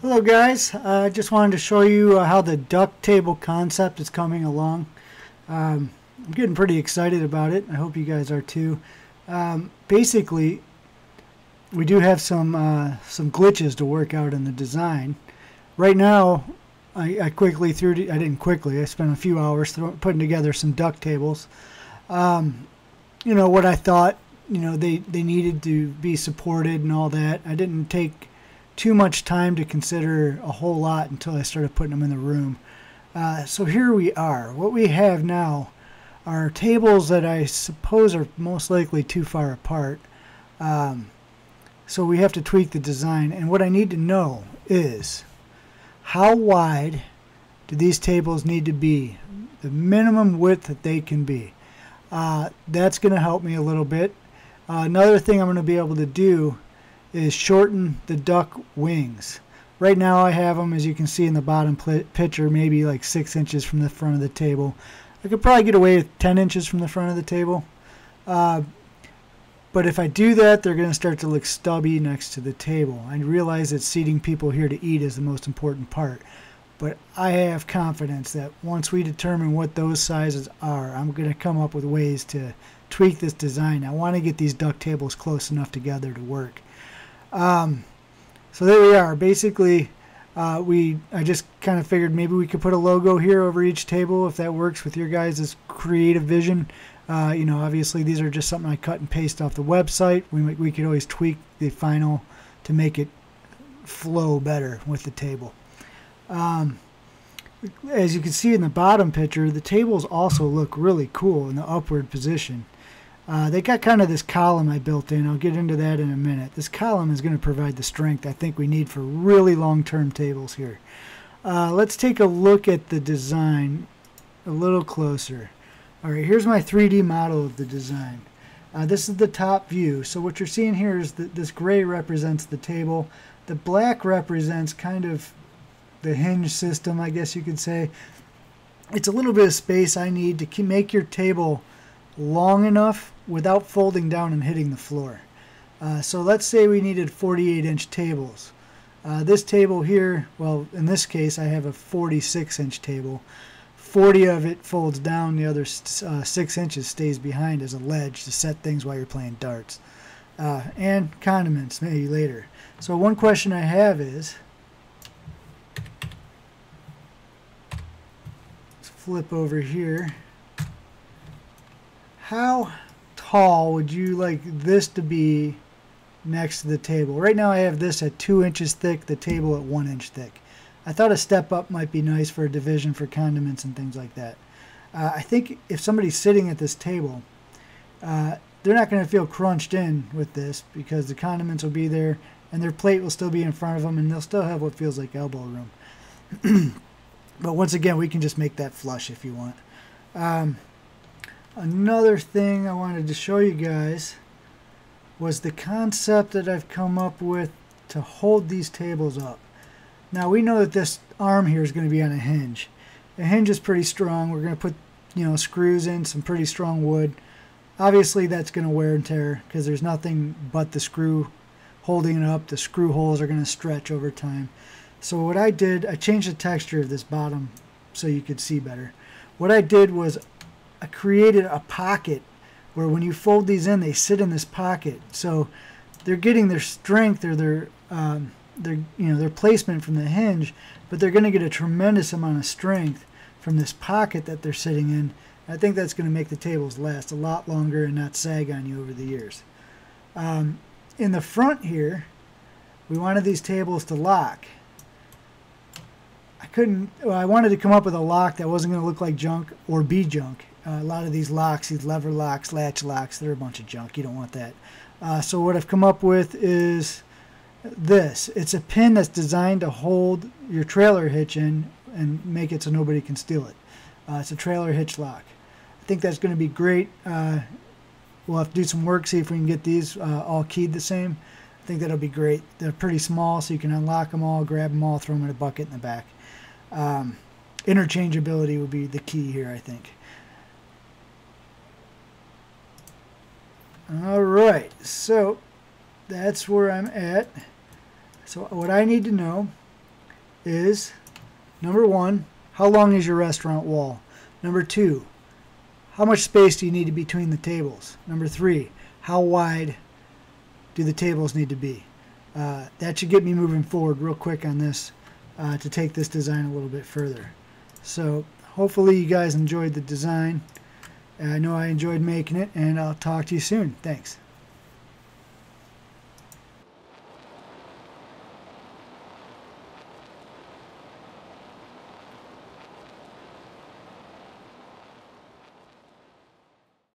Hello guys, I just wanted to show you how the duck table concept is coming along. I'm getting pretty excited about it. I hope you guys are too. Basically, we do have some glitches to work out in the design. Right now, I spent a few hours putting together some duck tables. You know, what I thought, they needed to be supported and all that. I didn't take too much time to consider a whole lot until I started putting them in the room. So here we are. What we have now are tables that I suppose are most likely too far apart. So we have to tweak the design. And what I need to know is, how wide do these tables need to be? The minimum width that they can be. That's going to help me a little bit. Another thing I'm going to be able to do is shorten the duck wings. Right now I have them, as you can see in the bottom picture, maybe like 6 inches from the front of the table. I could probably get away with 10 inches from the front of the table. But if I do that, they're going to start to look stubby next to the table. I realize that seating people here to eat is the most important part. But I have confidence that once we determine what those sizes are, I'm going to come up with ways to tweak this design. I want to get these duck tables close enough together to work. So there we are. Basically, I just kind of figured maybe we could put a logo here over each table if that works with your guys' creative vision. Obviously these are just something I cut and paste off the website. We could always tweak the final to make it flow better with the table. As you can see in the bottom picture, the tables also look really cool in the upward position. They got kind of this column I built in. I'll get into that in a minute. This column is going to provide the strength I think we need for really long-term tables here. Let's take a look at the design a little closer. Alright, here's my 3D model of the design. This is the top view. So what you're seeing here is that this gray represents the table. The black represents kind of the hinge system, I guess you could say. It's a little bit of space I need to make your table long enough without folding down and hitting the floor. So let's say we needed 48-inch tables. This table here, well, in this case I have a 46-inch table. 40 of it folds down, the other 6 inches stays behind as a ledge to set things while you're playing darts. And condiments maybe later. So one question I have is, let's flip over here. How tall would you like this to be next to the table? Right now I have this at 2 inches thick, the table at 1 inch thick. I thought a step up might be nice for a division for condiments and things like that. I think if somebody's sitting at this table, they're not going to feel crunched in with this because the condiments will be there and their plate will still be in front of them and they'll still have what feels like elbow room. But once again, we can just make that flush if you want. Another thing I wanted to show you guys was the concept that I've come up with to hold these tables up. Now we know that this arm here is going to be on a hinge. The hinge is pretty strong. We're going to put, screws in, some pretty strong wood. Obviously that's going to wear and tear because there's nothing but the screw holding it up. The screw holes are going to stretch over time. So what I did, I changed the texture of this bottom so you could see better. What I did was I created a pocket where when you fold these in, they sit in this pocket. So they're getting their strength or their placement from the hinge, but they're going to get a tremendous amount of strength from this pocket that they're sitting in. I think that's going to make the tables last a lot longer and not sag on you over the years. In the front here, we wanted these tables to lock. I wanted to come up with a lock that wasn't going to look like junk or be junk. A lot of these locks, these lever locks, latch locks, they're a bunch of junk. You don't want that. So what I've come up with is this. It's a pin that's designed to hold your trailer hitch in and make it so nobody can steal it. It's a trailer hitch lock. I think that's going to be great. We'll have to do some work, see if we can get these all keyed the same. I think that'll be great. They're pretty small, so you can unlock them all, grab them all, throw them in a bucket in the back. Interchangeability would be the key here, I think. Alright, so that's where I'm at. So what I need to know is, number one, how long is your restaurant wall? Number two, how much space do you need between the tables? Number three, how wide do the tables need to be? That should get me moving forward real quick on this to take this design a little bit further. So hopefully you guys enjoyed the design. I know I enjoyed making it, and I'll talk to you soon. Thanks.